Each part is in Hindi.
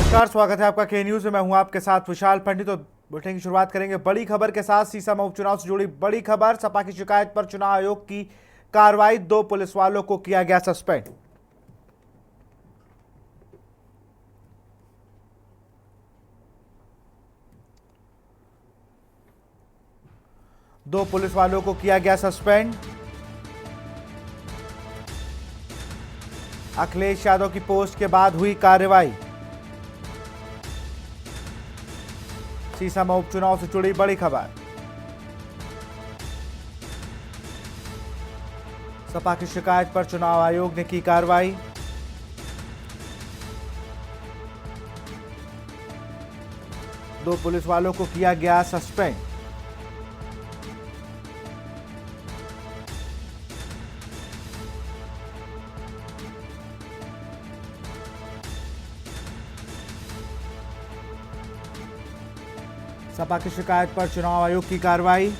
नमस्कार, स्वागत है आपका के न्यूज में। मैं हूं आपके साथ विशाल पंडित। तो बुलेटिन की शुरुआत करेंगे बड़ी खबर के साथ। सीसामऊ उपचुनाव से जुड़ी बड़ी खबर। सपा की शिकायत पर चुनाव आयोग की कार्रवाई। 2 पुलिस वालों को किया गया सस्पेंड। दो पुलिस वालों को किया गया सस्पेंड। अखिलेश यादव की पोस्ट के बाद हुई कार्रवाई। सीसामऊ उपचुनाव से जुड़ी बड़ी खबर। सपा की शिकायत पर चुनाव आयोग ने की कार्रवाई। दो पुलिस वालों को किया गया सस्पेंड। सपा की शिकायत पर चुनाव आयोग की कार्रवाई।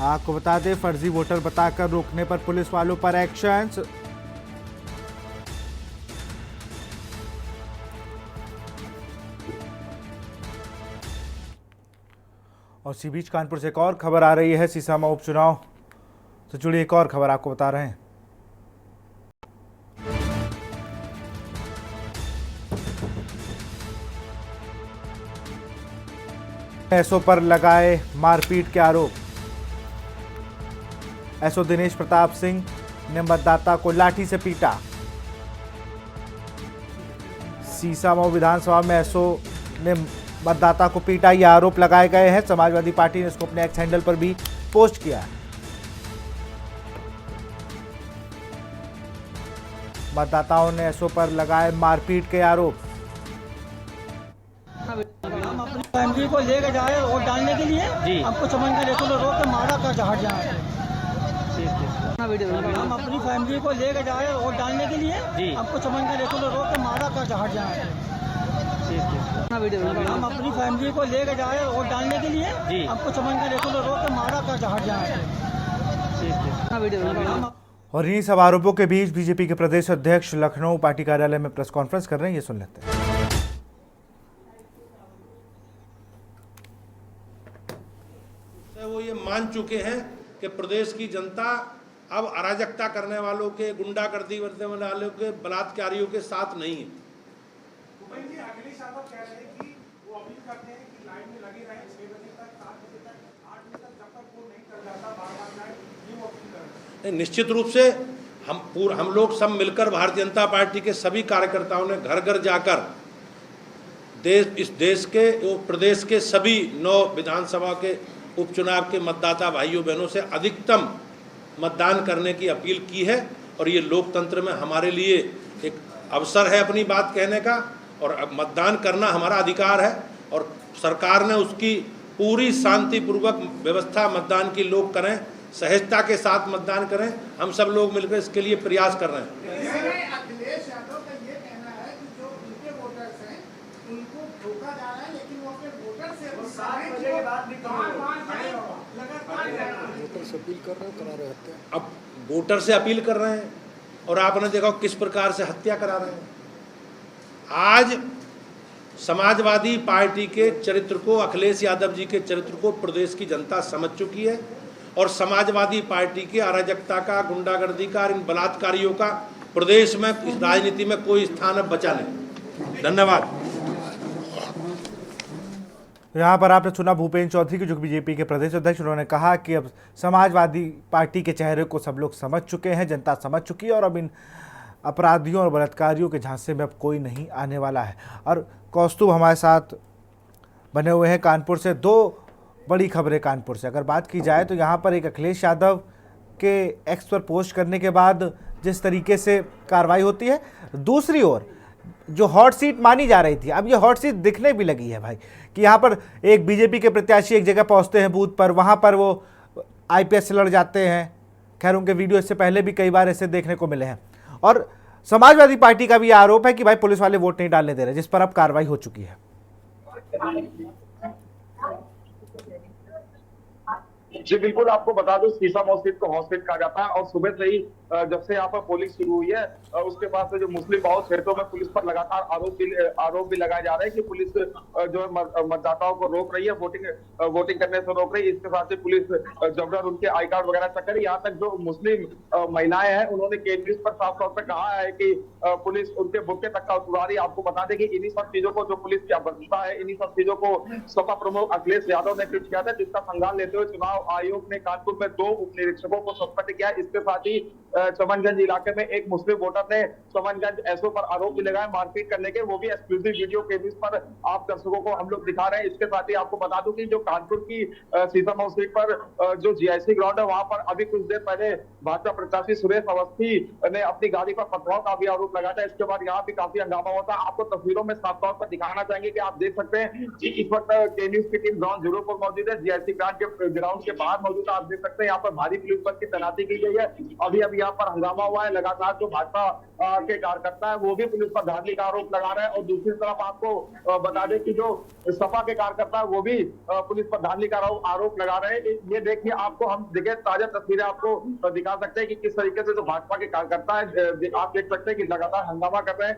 आपको बता दें, फर्जी वोटर बताकर रोकने पर पुलिस वालों पर एक्शन। और इसी बीच कानपुर से एक और खबर आ रही है। सीसामऊ उपचुनाव से जुड़ी एक और खबर आपको बता रहे हैं। एसओ पर लगाए मारपीट के आरोप। एसओ दिनेश प्रताप सिंह ने मतदाता को लाठी से पीटा। सीसामऊ विधानसभा में एसओ ने मतदाता को पीटा, ये आरोप लगाए गए हैं। समाजवादी पार्टी ने इसको अपने एक्स हैंडल पर भी पोस्ट किया है। मतदाताओं ने एसओ पर लगाए मारपीट के आरोप। हम अपनी फैमिली को लेकर जा रहे हैं वोट डालने के लिए जी। हमको समझ कर देखो रोक के मारा कर जहाँ जाए। हम अपनी फैमिली को लेकर जा रहे हैं वोट डालने के लिए जी। हमको समझ कर देखो रोक के मारा कर जहाँ जाए। हम अपनी फैमिली को लेकर जा रहे हैं वोट डालने के लिए जी। हमको समझ कर देखो रोक के मारा कर जहाँ जाए। और इन्हीं सब आरोपों के बीच बीजेपी के प्रदेश अध्यक्ष लखनऊ पार्टी कार्यालय में प्रेस कॉन्फ्रेंस कर रहे हैं। ये सुन लेते हैं। वो ये मान चुके हैं कि प्रदेश की जनता अब अराजकता करने वालों के, गुंडागर्दी करने वालों के, बलात्कारियों के साथ नहीं है। अखिलेश यादव कह रहे हैं कि वो अपील करते हैं कि लाइन में लगे रहें 6 बजे तक, 7 बजे तक, 8 बजे तक, जब तक वो नहीं कर जाता बार-बार जाए, ये वो अपील कर रहे हैं। निश्चित रूप से हम लोग सब मिलकर भारतीय जनता पार्टी के सभी कार्यकर्ताओं ने घर घर जाकर इस देश के प्रदेश के सभी 9 विधानसभा के उपचुनाव के मतदाता भाइयों बहनों से अधिकतम मतदान करने की अपील की है। और ये लोकतंत्र में हमारे लिए एक अवसर है अपनी बात कहने का, और मतदान करना हमारा अधिकार है। और सरकार ने उसकी पूरी शांतिपूर्वक व्यवस्था मतदान की लोग करें, सहजता के साथ मतदान करें। हम सब लोग मिलकर इसके लिए प्रयास कर रहे हैं। अखिलेश यादव का ये कहना है कि जो उनके वोटर्स हैं उनको धोखा जा रहा है, लेकिन वो अपने वोटर से 7 बजे के बाद भी वोटर से अपील कर रहे हैं, करा रहे हैं। अब वोटर से अपील कर रहे हैं और आपने देखा किस प्रकार से हत्या करा रहे हैं। आज समाजवादी पार्टी के चरित्र को, अखिलेश यादव जी के चरित्र को प्रदेश की जनता समझ चुकी है। और समाजवादी पार्टी के अराजकता का, गुंडागर्दी का, इन बलात्कारियों का प्रदेश में इस राजनीति में कोई स्थान अब बचा नहीं। धन्यवाद। यहाँ पर आपने सुना भूपेन्द्र चौधरी की, जो बीजेपी के प्रदेश अध्यक्ष। उन्होंने कहा कि अब समाजवादी पार्टी के चेहरे को सब लोग समझ चुके हैं, जनता समझ चुकी है, और अब इन अपराधियों और बलात्कारियों के झांसे में अब कोई नहीं आने वाला है। और कौस्तुभ हमारे साथ बने हुए हैं कानपुर से। 2 बड़ी खबरें कानपुर से। अगर बात की जाए तो यहाँ पर एक अखिलेश यादव के एक्स पर पोस्ट करने के बाद जिस तरीके से कार्रवाई होती है, दूसरी ओर जो हॉट सीट मानी जा रही थी, अब ये हॉट सीट दिखने भी लगी है भाई, कि यहाँ पर एक बीजेपी के प्रत्याशी एक जगह पहुँचते हैं बूथ पर, वहाँ पर वो आईपीएस से लड़ जाते हैं, खैर उनके वीडियो इससे पहले भी कई बार ऐसे देखने को मिले हैं। और समाजवादी पार्टी का भी आरोप है कि भाई पुलिस वाले वोट नहीं डालने दे रहे, जिस पर अब कार्रवाई हो चुकी है। जी बिल्कुल, आपको बता दूं सीसा मस्जिद को हॉस्पिटल कहा जाता है और सुबह से ही जब से यहाँ पर पोलिंग शुरू हुई है उसके बाद से जो मुस्लिम बहुल क्षेत्रों में पुलिस पर लगातार आरोप भी लगाए जा रहे हैं कि पुलिस जो है मतदाताओं को रोक रही है, वोटिंग करने से रोक रही है। इसके साथ ही पुलिस जबरन उनके आई कार्ड वगैरह चेक करी। यहाँ तक जो मुस्लिम महिलाएं हैं उन्होंने केंद्रीय पर साफ तौर पर कहा है कि पुलिस उनके बुक्के तक का उतारा रही है। आपको बता दें कि इन्हीं सब चीजों को जो पुलिस की अभद्रता है, इन्हीं सब चीजों को सपा प्रमुख अखिलेश यादव ने ट्वीट किया था, जिसका संज्ञान लेते हुए चुनाव आयोग ने कानपुर में 2 उप निरीक्षकों को सस्पेंड किया। इसके साथ ही चमनगंज इलाके में एक मुस्लिम वोटर ने चमनगंज एसओ पर आरोप भी लगाए मारपीट करने के, वो भी एक्सक्लूसिव वीडियो के बेस पर आप दर्शकों को हम लोग दिखा रहे हैं। इसके साथ ही आपको बता दूं कि जो कानपुर की सीता मस्जिद पर जो जीआईसी ग्राउंड है वहां पर अभी कुछ देर पहले भाजपा प्रत्याशी सुरेश अवस्थी ने अपनी गाड़ी पर पथराव का भी आरोप लगाया था। इसके बाद यहाँ भी काफी हंगामा हुआ था। आपको तस्वीरों में साफ तौर पर दिखाना चाहेंगे कि आप देख सकते हैं कि इस वक्त के न्यूज की टीम ग्राउंड जीरो पर मौजूद है, जीआईसी ग्राउंड के बाहर मौजूद है। आप देख सकते हैं यहाँ पर भारी पुलिस बल की तैनाती की गई है। अभी यहाँ पर हंगामा हुआ है। लगातार जो भाजपा के कार्यकर्ता है वो भी पुलिस पर धांधली का आरोप लगा रहे हैं और दूसरी तरफ आपको बता दें कि जो सपा के कार्यकर्ता है वो भी पुलिस पर धांधली का आरोप लगा रहे हैं। ये देखिए, आपको हम देखिए ताजा तस्वीरें आपको दिखा सकते हैं कि किस तरीके से जो भाजपा के कार्यकर्ता है आप देख सकते हैं कि लगातार हंगामा कर रहे हैं।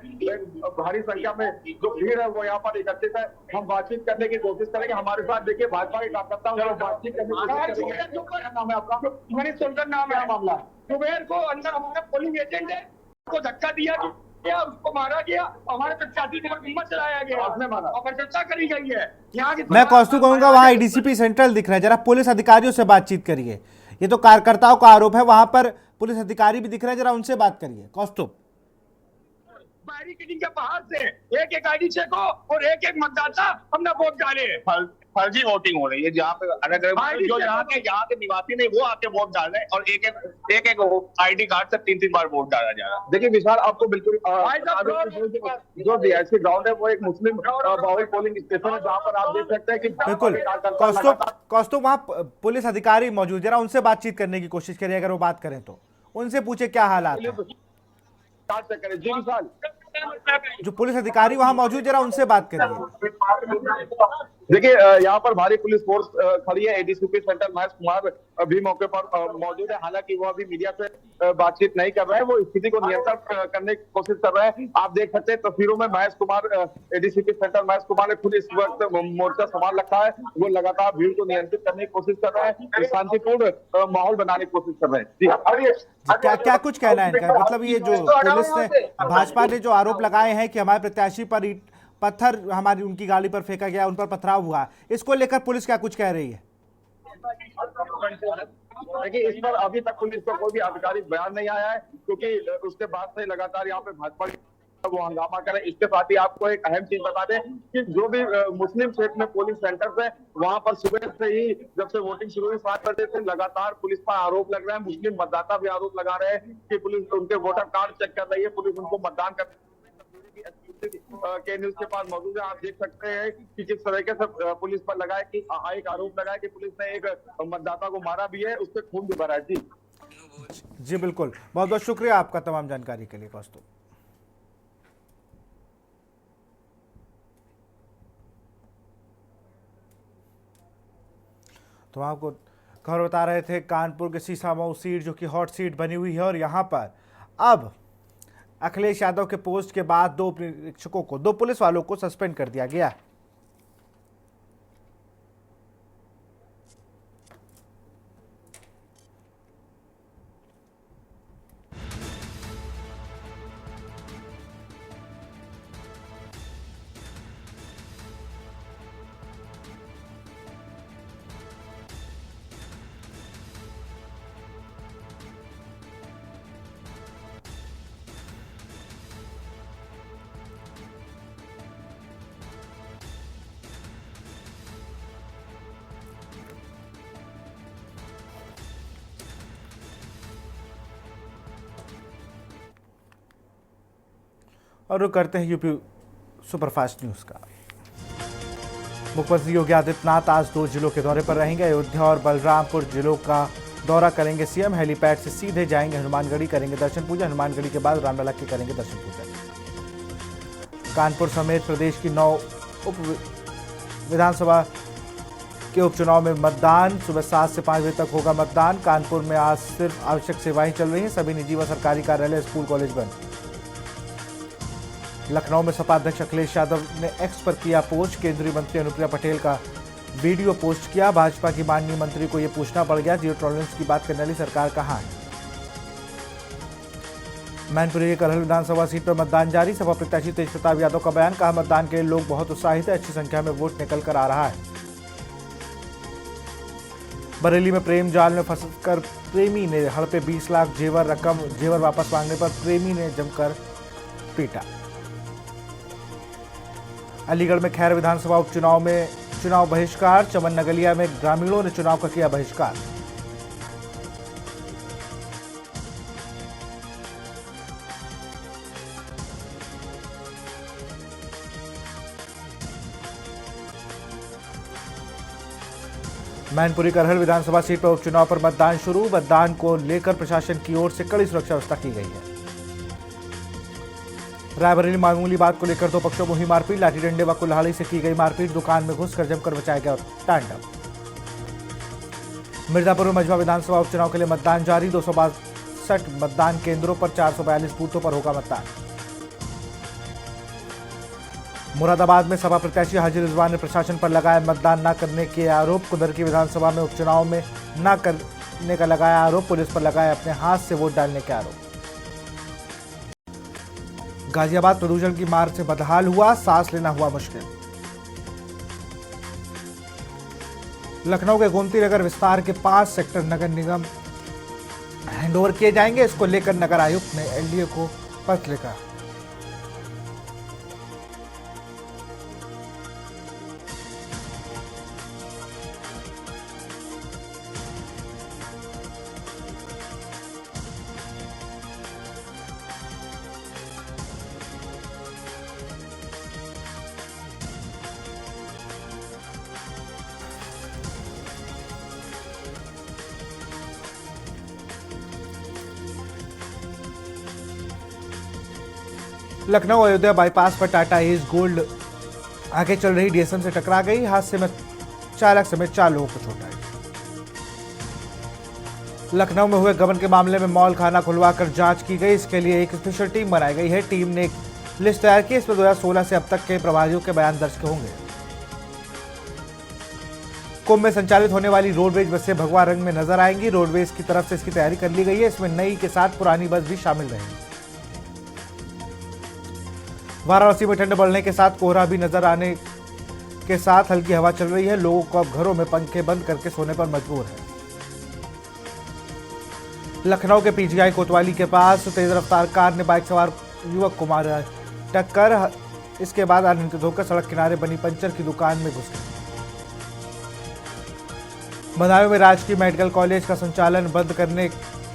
भारी संख्या में जो भीड़ है वो यहाँ पर एकत्रित है। हम बातचीत करने की कोशिश करेंगे। हमारे साथ देखिए भाजपा के कार्यकर्ता बातचीत करने की कोशिश करेंगे। नाम है आपका? मनीष सुंदर नाम है मामला। कुबेर को अंदर हमारा पोलिंग एजेंट है, को धक्का दिया गया, उसको मारा गया, हमारे प्रत्याशी को हिम्मत चलाया गया, उसने मारा और चर्चा करी गई है। यहाँ मैं कौस्तु कहूंगा वहां एडीसीपी सेंट्रल दिख रहा है, जरा पुलिस अधिकारियों से बातचीत करिए। ये तो कार्यकर्ताओं का आरोप है, वहां पर पुलिस अधिकारी भी दिख रहे हैं, जरा उनसे बात करिए। कौस्तु बैरिकेडिंग के बाहर से एक आईडी चेक हो और एक मतदाता हमने वोट डाले। फर्जी वोटिंग हो रही है जहाँ पे अलग अलग जो यहाँ के निवासी नहीं वो आके वोट डाल रहे हैं और एक आईडी कार्ड से 3-3 बार वोट डाला जा रहा है। देखिए विशाल, आपको बिल्कुल जो जीआईसी ग्राउंड है वो एक मुस्लिम बहुल पोलिंग स्टेशन है जहाँ पर आप देख सकते हैं कि बिल्कुल कौस्तु वहाँ पुलिस अधिकारी मौजूद, जरा उनसे बातचीत करने की कोशिश करिए। अगर वो बात करें तो उनसे पूछे क्या हालात है। जी विशाल, जो पुलिस अधिकारी वहां मौजूद, जरा उनसे बात करिए। देखिए यहाँ पर भारी पुलिस फोर्स खड़ी है। एडीसीपी सेंट्रल महेश कुमार भी मौके पर मौजूद है। हालांकि वो अभी मीडिया से बातचीत नहीं कर रहे हैं, वो स्थिति को नियंत्रण करने की कोशिश कर रहे हैं। आप देख सकते हैं तस्वीरों में महेश कुमार, एडीसीपी सेंट्रल महेश कुमार ने खुद इस वक्त मोर्चा संभाल रखा है। वो लगातार भीड़ को नियंत्रित करने की कोशिश कर रहे हैं, शांतिपूर्ण माहौल बनाने की कोशिश कर रहे हैं। जी क्या कुछ कहना है इनका? मतलब ये जो पुलिस ने, भाजपा ने जो आरोप लगाए हैं कि हमारे प्रत्याशी पर पत्थर हमारी उनकी गाड़ी पर फेंका गया, उन पर पथराव हुआ, इसको लेकर पुलिस क्या कुछ कह रही है? देखिए इस पर अभी तक पुलिस का कोई भी आधिकारिक बयान नहीं आया है, क्योंकि उसके बाद से लगातार यहाँ पे भाजपा वो हंगामा करे। इसके साथ ही आपको एक अहम चीज बता दें कि जो भी मुस्लिम क्षेत्र में पोलिंग सेंटर्स है वहां पर सुबह से ही जब से वोटिंग शुरू हुई 7 बजे से लगातार पुलिस पर आरोप लग रहे हैं। मुस्लिम मतदाता भी आरोप लगा रहे हैं कि पुलिस उनके वोटर कार्ड चेक कर रही है, पुलिस उनको मतदान कर के न्यूज के पास मौजूद है। आप देख सकते हैं कि किस तरीके से पुलिस पर लगाए कि एक आरोप लगाया कि पुलिस ने एक मतदाता को मारा भी है, उससे खून भी भरा है। जी बिल्कुल, बहुत बहुत शुक्रिया आपका तमाम जानकारी के लिए कौस्तु। तो आपको खबर बता रहे थे कानपुर के सीसामऊ सीट जो कि हॉट सीट बनी हुई है और यहाँ पर अब अखिलेश यादव के पोस्ट के बाद 2 निरीक्षकों को, 2 पुलिस वालों को सस्पेंड कर दिया गया। और रुक करते हैं यूपी सुपरफास्ट न्यूज़ का। मुख्यमंत्री योगी आदित्यनाथ आज 2 जिलों के दौरे पर रहेंगे। अयोध्या और बलरामपुर जिलों का दौरा करेंगे सीएम। हेलीपैड से सीधे जाएंगे हनुमानगढ़ी, करेंगे दर्शन पूजन। हनुमानगढ़ी के बाद रामलला के करेंगे दर्शन पूजन। कानपुर समेत प्रदेश की 9 उप विधानसभा के उपचुनाव में मतदान। सुबह 7 से 5 बजे तक होगा मतदान। कानपुर में आज सिर्फ आवश्यक सेवाएं चल रही हैं। सभी निजी व सरकारी कार्यालय, स्कूल, कॉलेज बंद। लखनऊ में सपा अध्यक्ष अखिलेश यादव ने एक्स पर किया पोस्ट। केंद्रीय मंत्री अनुप्रिया पटेल का वीडियो पोस्ट किया। भाजपा की माननीय मंत्री को यह पूछना पड़ गया, जीरो टॉलरेंस की बात करने वाली सरकार कहां है। मैनपुरी के करहल विधानसभा सीट पर मतदान जारी। सपा प्रत्याशी तेज प्रताप यादव का बयान, कहा मतदान के लिए लोग बहुत उत्साहित है, अच्छी संख्या में वोट निकल कर आ रहा है। बरेली में प्रेम जाल में फंसकर प्रेमी ने हड़पे 20 लाख जेवर वापस मांगने पर प्रेमी ने जमकर पीटा। अलीगढ़ में खैर विधानसभा उपचुनाव में चुनाव बहिष्कार। चमन नगलिया में ग्रामीणों ने चुनाव का किया बहिष्कार। मैनपुरी करहल विधानसभा सीट पर उपचुनाव पर मतदान शुरू। मतदान को लेकर प्रशासन की ओर से कड़ी सुरक्षा व्यवस्था की गई है। रायबरेली मामूली बात को लेकर दो पक्षों में हुई मारपीट। लाठी डंडे व कुल्हाड़ी से की गई मारपीट। दुकान में घुसकर जमकर मचाया गया तांडव। मिर्जापुर में मझवा विधानसभा उपचुनाव के लिए मतदान जारी। 262 मतदान केंद्रों पर 442 बूथों पर होगा मतदान। मुरादाबाद में सपा प्रत्याशी हाजी रिजवान ने प्रशासन पर लगाया मतदान न करने के आरोप। कुदर की विधानसभा में उपचुनाव में न करने का लगाया आरोप। पुलिस पर लगाया अपने हाथ से वोट डालने के आरोप। गाजियाबाद प्रदूषण की मार से बदहाल हुआ, सांस लेना हुआ मुश्किल। लखनऊ के गोमती नगर विस्तार के 5 सेक्टर नगर निगम हैंडओवर किए जाएंगे। इसको लेकर नगर आयुक्त ने एलडीए को पत्र लिखा। लखनऊ अयोध्या बाईपास पर टाटा एज गोल्ड आगे चल रही डीएसएम से टकरा गई। हादसे में चालक समेत 4 लोगों को चोट आई। लखनऊ में हुए गबन के मामले में मॉल खाना खुलवाकर जांच की गई। इसके लिए एक स्पेशल टीम बनाई गई है। टीम ने एक लिस्ट तैयार की। इसमें 2016 से अब तक के प्रभारियों के बयान दर्ज होंगे। कुंभ में संचालित होने वाली रोडवेज बसें भगवा रंग में नजर आएंगी। रोडवेज की तरफ से इसकी तैयारी कर ली गई है। इसमें नई के साथ पुरानी बस भी शामिल रहेंगी। वाराणसी में ठंड बढ़ने के साथ कोहरा भी नजर आने के साथ हल्की हवा चल रही है। लोगों को अब घरों में पंखे बंद करके सोने पर मजबूर है। लखनऊ के पीजीआई कोतवाली के पास तेज रफ्तार कार ने बाइक सवार युवक को मारा टक्कर। इसके बाद अनियंत्रित होकर सड़क किनारे बनी पंचर की दुकान में घुस गई। बदायूं में राजकीय मेडिकल कॉलेज का संचालन बंद करने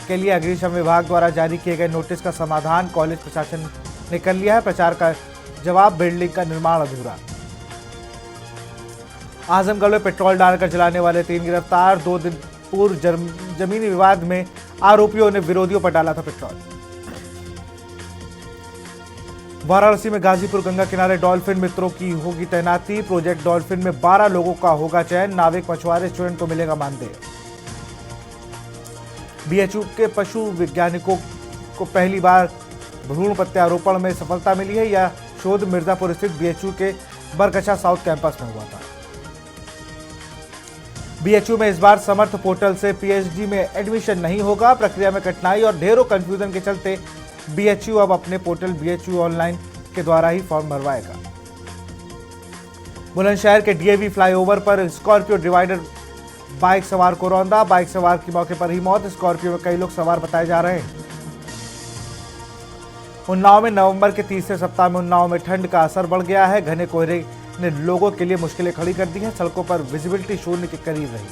के लिए अग्निशम विभाग द्वारा जारी किए गए नोटिस का समाधान कॉलेज प्रशासन ने कर लिया है। प्रचार का जवाब, बिल्डिंग का निर्माण अधूरा। आजमगढ़ में पेट्रोल डालकर जलाने वाले 3 गिरफ्तार। 2 दिन पूर्व जमीनी विवाद में आरोपियों ने विरोधियों पर डाला था पेट्रोल। वाराणसी में गाजीपुर गंगा किनारे डॉल्फिन मित्रों की होगी तैनाती। प्रोजेक्ट डॉल्फिन में 12 लोगों का होगा चयन। नाविक, मछुआरे, स्टूडेंट को मिलेगा मानदेय। बीएचयू के पशु वैज्ञानिकों को पहली बार भ्रूण प्रत्यारोपण में सफलता मिली है। यह शोध मिर्जापुर स्थित बीएचयू के बरगछा साउथ कैंपस में हुआ था। बीएचयू में इस बार समर्थ पोर्टल से पीएचडी में एडमिशन नहीं होगा। प्रक्रिया में कठिनाई और ढेरों कंफ्यूजन के चलते बीएचयू अब अपने पोर्टल बीएचयू ऑनलाइन के द्वारा ही फॉर्म भरवाएगा। बुलंदशहर के डीएवी फ्लाईओवर पर स्कॉर्पियो डिवाइडर बाइक सवार को रौंदा। बाइक सवार की मौके पर ही मौत। स्कॉर्पियो में कई लोग सवार बताए जा रहे हैं। उन्नाव में नवंबर के तीसरे सप्ताह में उन्नाव में ठंड का असर बढ़ गया है। घने कोहरे ने लोगों के लिए मुश्किलें खड़ी कर दी हैं। सड़कों पर विजिबिलिटी शून्य के करीब रही।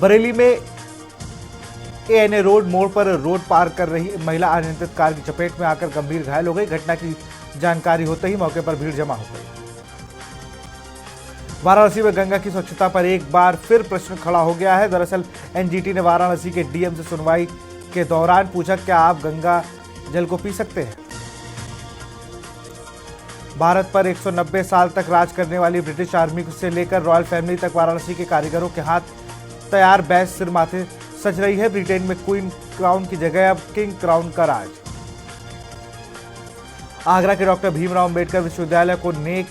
बरेली में एएनए रोड मोड़ पर रोड पार कर रही महिला अनियंत्रित कार की चपेट में आकर गंभीर घायल हो गई। घटना की जानकारी होते ही मौके पर भीड़ जमा हो गई। वाराणसी में गंगा की स्वच्छता पर एक बार फिर प्रश्न खड़ा हो गया है। दरअसल एनजीटी ने वाराणसी के डीएम से सुनवाई के दौरान पूछा, क्या आप गंगा जल को पी सकते हैं? भारत पर 190 साल तक राज करने वाली ब्रिटिश आर्मी से लेकर रॉयल फैमिली तक वाराणसी के कारीगरों के हाथ तैयार बैच सिर माथे सज रही है। ब्रिटेन में क्वीन क्राउन की जगह अब किंग क्राउन का राज। आगरा के डॉक्टर भीमराव अंबेडकर विश्वविद्यालय को नेक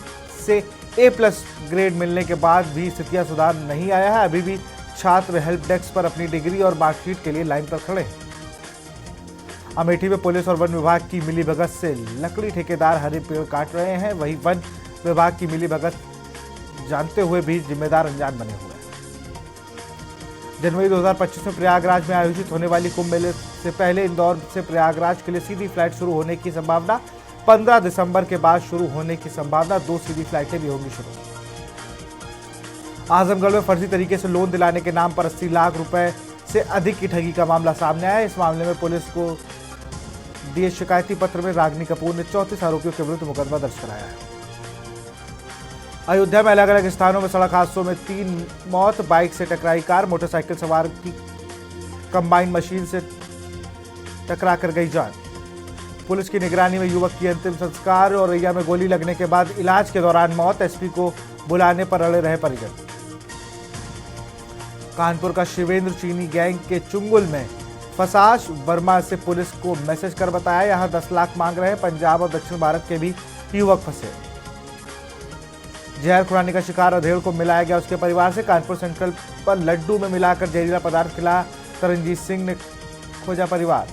से A+ ग्रेड मिलने के बाद भी स्थितियां सुधार नहीं आया है। अभी भी छात्र हेल्प डेस्क पर अपनी डिग्री और मार्कशीट के लिए लाइन पर खड़े हैं। अमेठी में पुलिस और वन विभाग की मिलीभगत से लकड़ी ठेकेदार हरे पेड़ काट रहे हैं। वहीं वन विभाग की मिलीभगत जानते हुए भी जिम्मेदार अनजान बने हुए हैं। जनवरी 2025 में प्रयागराज में आयोजित होने वाली कुंभ मेले से पहले इंदौर से प्रयागराज के लिए सीधी फ्लाइट शुरू होने की संभावना। 15 दिसंबर के बाद शुरू होने की संभावना। 2 सीधी फ्लाइटें भी होंगी शुरू। आजमगढ़ में फर्जी तरीके से लोन दिलाने के नाम पर 80 लाख रुपए से अधिक की ठगी का मामला सामने आया है। इस मामले में पुलिस को दिए शिकायती पत्र में रागिनी कपूर ने 34 आरोपियों के विरुद्ध मुकदमा दर्ज कराया है। अयोध्या में अलग अलग स्थानों में सड़क हादसों में 3 मौत। बाइक से टकराई कार, मोटरसाइकिल सवार की कंबाइन मशीन से टकरा कर गई जान। पुलिस की निगरानी में युवक की अंतिम संस्कार। और औरैया में गोली लगने के बाद इलाज के दौरान मौत। एसपी को बुलाने पर अड़े रहे परिजन। कानपुर का शिवेंद्र चीनी गैंग के चुंगुल में फसाश वर्मा से पुलिस को मैसेज कर बताया, यहां 10 लाख मांग रहे हैं। पंजाब और दक्षिण भारत के भी युवक फंसे। जहर खुरानी का शिकार अधेड़ को मिलाया गया उसके परिवार से। कानपुर सेंट्रल पर लड्डू में मिलाकर जहरीला पदार्थ खिलाया तरनजीत सिंह ने खोजा परिवार।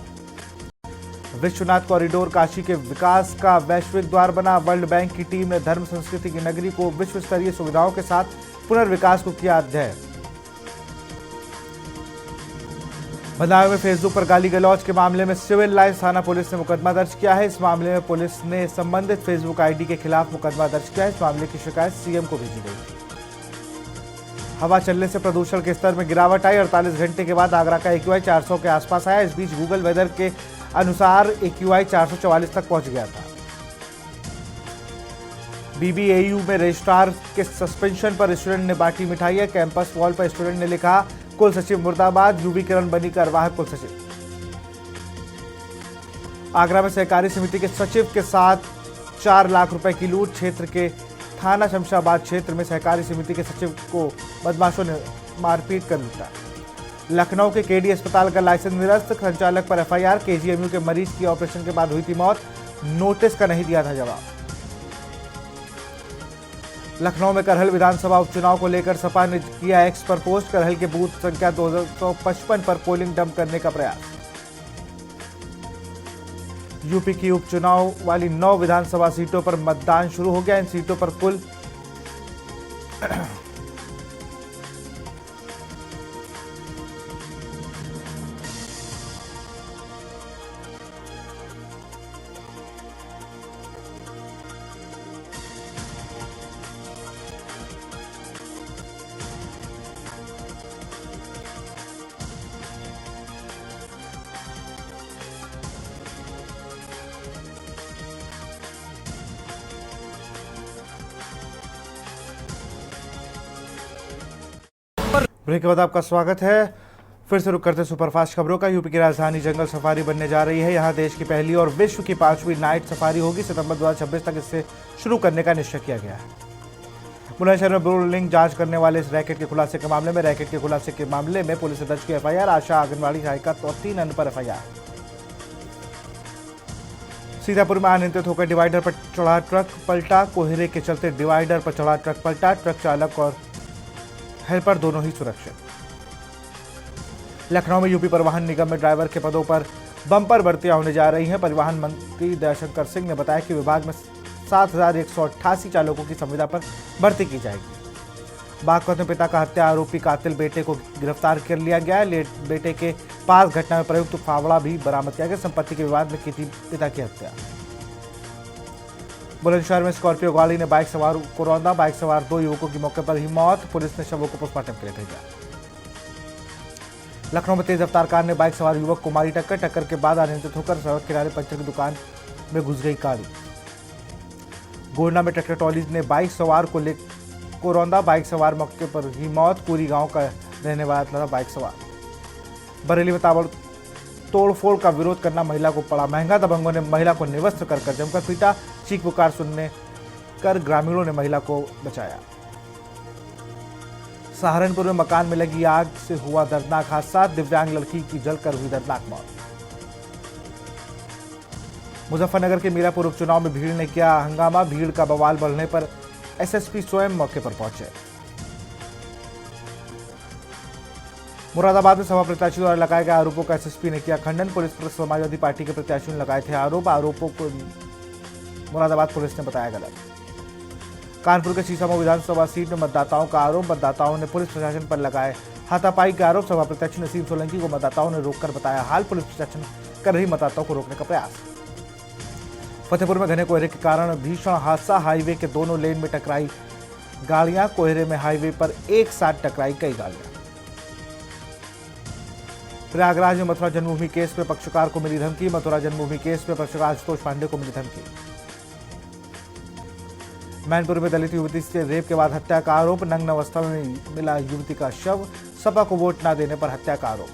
विश्वनाथ कॉरिडोर काशी के विकास का वैश्विक द्वार बना। वर्ल्ड बैंक की टीम ने धर्म संस्कृति की नगरी को विश्व स्तरीय सुविधाओं के साथ पुनर्विकास को किया अध्ययन। बदायूं में फेसबुक पर गाली गलौज के मामले में सिविल लाइंस थाना पुलिस ने मुकदमा दर्ज किया है। इस मामले में पुलिस ने संबंधित फेसबुक आईडी के खिलाफ मुकदमा दर्ज किया है। इस मामले की शिकायत सीएम को भेजी गई। हवा चलने से प्रदूषण के स्तर में गिरावट आई। 48 घंटे के बाद आगरा का AQI 400 के आसपास आया। इस बीच गूगल वेदर के अनुसार AQI 444 तक पहुंच गया था। BBAU में रजिस्ट्रार के सस्पेंशन पर स्टूडेंट ने बांटी मिठाइयां। कैंपस वॉल पर स्टूडेंट ने लिखा, कुल सचिव मुर्दाबाद। यूबी किरण बनी कार्यवाहक कुल सचिव। आगरा में सहकारी समिति के सचिव के साथ 4 लाख रुपए की लूट। क्षेत्र के थाना शमशाबाद क्षेत्र में सहकारी समिति के सचिव को बदमाशों ने मारपीट कर लूटा। लखनऊ के केडी अस्पताल का लाइसेंस निरस्त। संचालक पर FIR। KGMU के मरीज की ऑपरेशन के बाद हुई थी मौत। नोटिस का नहीं दिया था जवाब। लखनऊ में करहल विधानसभा उपचुनाव को लेकर सपा ने किया एक्स पर पोस्ट। करहल के बूथ संख्या 255 पर पोलिंग डंप करने का प्रयास। यूपी की उपचुनाव वाली 9 विधानसभा सीटों पर मतदान शुरू हो गया। इन सीटों पर कुल ब्रेक के बाद आपका स्वागत है। फिर से रुक करते सुपरफास्ट खबरों का। यूपी की राजधानी जंगल सफारी बनने जा रही है। यहां देश की पहली और विश्व की 5वीं नाइट सफारी होगी। सितंबर 2026 तक इसे शुरू करने का निश्चय किया गया है। बुलंदशहर में ब्लू लिंक जांच करने वाले इस रैकेट के खुलासे के मामले में पुलिस ने दर्ज की FIR। आशा आंगनबाड़ी सहायिका और 3 अन्य पर FIR। सीतापुर में अनियंत्रित होकर डिवाइडर पर चढ़ा ट्रक पलटा। कोहरे के चलते डिवाइडर पर चढ़ा ट्रक पलटा। ट्रक चालक और हेल्पर दोनों ही सुरक्षित। लखनऊ में यूपी परिवहन निगम में ड्राइवर के पदों पर बम्पर भर्तियां होने जा रही हैं। परिवहन मंत्री दयाशंकर सिंह ने बताया कि विभाग में 7,188 चालकों की संविदा पर भर्ती की जाएगी। बागपत में पिता का हत्या आरोपी कातिल बेटे को गिरफ्तार कर लिया गया है। बेटे के पास घटना में प्रयुक्त फावड़ा भी बरामद किया गया। संपत्ति के विवाद में की थी पिता की हत्या। बुलंदशहर में स्कॉर्पियो गाड़ी ने बाइक सवार को रौंदा। बाइक सवार 2 युवकों की मौके पर ही मौत। पुलिस ने शवों को पोस्टमार्टम के लिए भेजा। लखनऊ में तेज रफ्तार कार ने बाइक सवार युवक को मारी टक्कर। टक्कर के बाद अनियंत्रित होकर सड़क किनारे पंचर की दुकान में घुस गई गाड़ी। गोंडा में ट्रैक्टर ट्रॉली ने बाइक सवार को रौंदा, बाइक सवार मौके पर ही मौत, पूरी गांव का रहने वाला था बाइक सवार। बरेली में तोड़फोड़ का विरोध करना महिला को पड़ा महंगा, दबंगों ने महिला को निवस्त्र कर जमकर पीटा, चीख पुकार सुनने कर ग्रामीणों ने महिला को बचाया। सहारनपुर में मकान में लगी आग से हुआ दर्दनाक हादसा, दिव्यांग लड़की की जलकर हुई दर्दनाक मौत। मुजफ्फरनगर के मीरापुर उपचुनाव में भीड़ ने किया हंगामा, भीड़ का बवाल बढ़ने पर एसएसपी स्वयं मौके पर पहुंचे। मुरादाबाद में सपा प्रत्याशियों द्वारा लगाए गए आरोपों का एसएसपी ने किया खंडन, पुलिस पर समाजवादी पार्टी के प्रत्याशियों ने लगाए थे आरोपों को मुरादाबाद पुलिस ने बताया गलत। कानपुर के सीसामऊ विधानसभा सीट में मतदाताओं का आरोप, मतदाताओं ने पुलिस प्रशासन पर लगाए हाथापाई के आरोप, सभा प्रत्याशी नसीम सोलंकी को मतदाताओं ने रोककर बताया हाल, पुलिस प्रशासन कर रही मतदाताओं को रोकने का प्रयास। फतेहपुर में घने कोहरे के कारण भीषण हादसा, हाईवे के दोनों लेन में टकराई गाड़ियां, कोहरे में हाईवे पर एक साथ टकराई कई गाड़ियां। प्रयागराज में मथुरा जन्मभूमि केस में पक्षकार को मिली धमकी, मथुरा जन्मभूमि केस में पक्षकार आशुतोष पांडे को मिली धमकी। मैनपुर में दलित युवती से रेप के बाद हत्या का आरोप, नग्न अवस्था में मिला युवती का शव, सपा को वोट न देने पर हत्या का आरोप।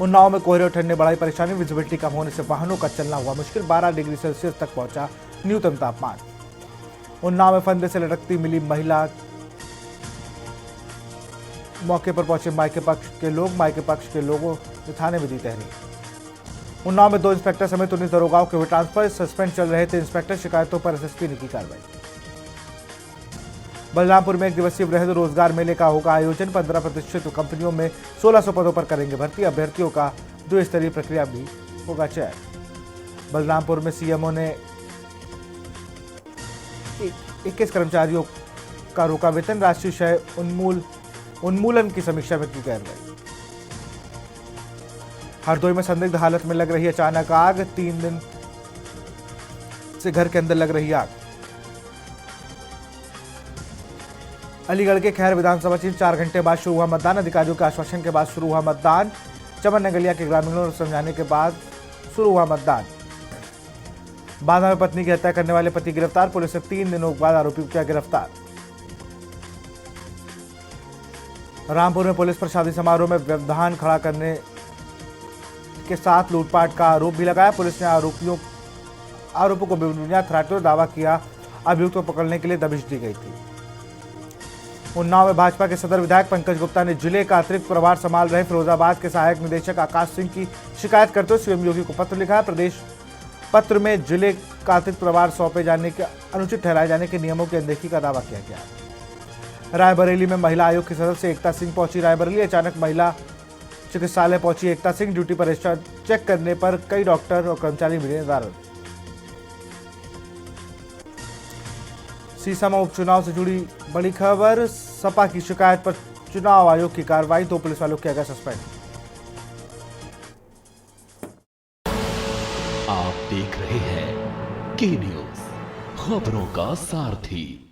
उन्नाव में कोहरे और ठंड ने बढ़ाई परेशानी, विजिबिलिटी कम होने से वाहनों का चलना हुआ मुश्किल, 12 डिग्री सेल्सियस तक पहुंचा न्यूनतम तापमान। उन्नाव में फंदे से लटकती मिली महिला, मौके पर पहुंचे मायके पक्ष के लोगों ने थाने में दी तहरीर। उन्नाव में 2 इंस्पेक्टर समेत 19 दरोगाओं के हुए ट्रांसफर, सस्पेंड चल रहे थे इंस्पेक्टर, शिकायतों पर एसएसपी ने की कार्रवाई। बलरामपुर में 1 दिवसीय वृहद रोजगार मेले का होगा आयोजन, 15 प्रतिष्ठित कंपनियों में 1600 पदों पर करेंगे भर्ती, अभ्यर्थियों का 2 स्तरीय प्रक्रिया भी होगा चयन। बलरामपुर में सीएमओ ने 21 कर्मचारियों का रोका वेतन, राष्ट्रीय क्षय उन्मूलन की समीक्षा में की कार्रवाई। हरदोई में संदिग्ध हालत में लग रही अचानक आग, 3 दिन से घर के अंदर लग रही आग। अलीगढ़ के खैर विधानसभा सीट 4 घंटे बाद शुरू हुआ मतदान, अधिकारियों के आश्वासन के बाद शुरू हुआ मतदान, चमन नगलिया के ग्रामीणों ने समझाने के बाद शुरू हुआ मतदान। बांदा में पत्नी की हत्या करने वाले पति गिरफ्तार, पुलिस ने 3 दिनों बाद आरोपी को किया गिरफ्तार। रामपुर में पुलिस पर शादी समारोह में व्यवधान खड़ा करने के साथ लूटपाट का आरोप भी लगाया, पुलिस ने आरोपों को बेबुनियाद ठहराते हुए दावा किया अभियुक्त को पकड़ने के लिए दबिश दी गई थी। उन्नाव में भाजपा के सदर विधायक पंकज गुप्ता ने जिले का अतिरिक्त प्रभार संभाल रहे फिरोजाबाद के सहायक निदेशक आकाश सिंह की शिकायत करते हुए सीएम योगी को पत्र लिखा है। प्रदेश पत्र में जिले का अतिरिक्त प्रभार सौंपे जाने के अनुचित ठहराए जाने के नियमों की अनदेखी का दावा किया गया। रायबरेली में महिला आयोग की सदस्य एकता सिंह पहुंची रायबरेली, अचानक महिला चिकित्सालय पहुंची एकता सिंह, ड्यूटी पर रजिस्टर चेक करने पर कई डॉक्टर और कर्मचारी मिले नदारद। सीसामऊ उपचुनाव से जुड़ी बड़ी खबर, सपा की शिकायत पर चुनाव आयोग की कार्रवाई, 2 पुलिस वालों किया गया सस्पेंड। आप देख रहे हैं के न्यूज़, खबरों का सारथी।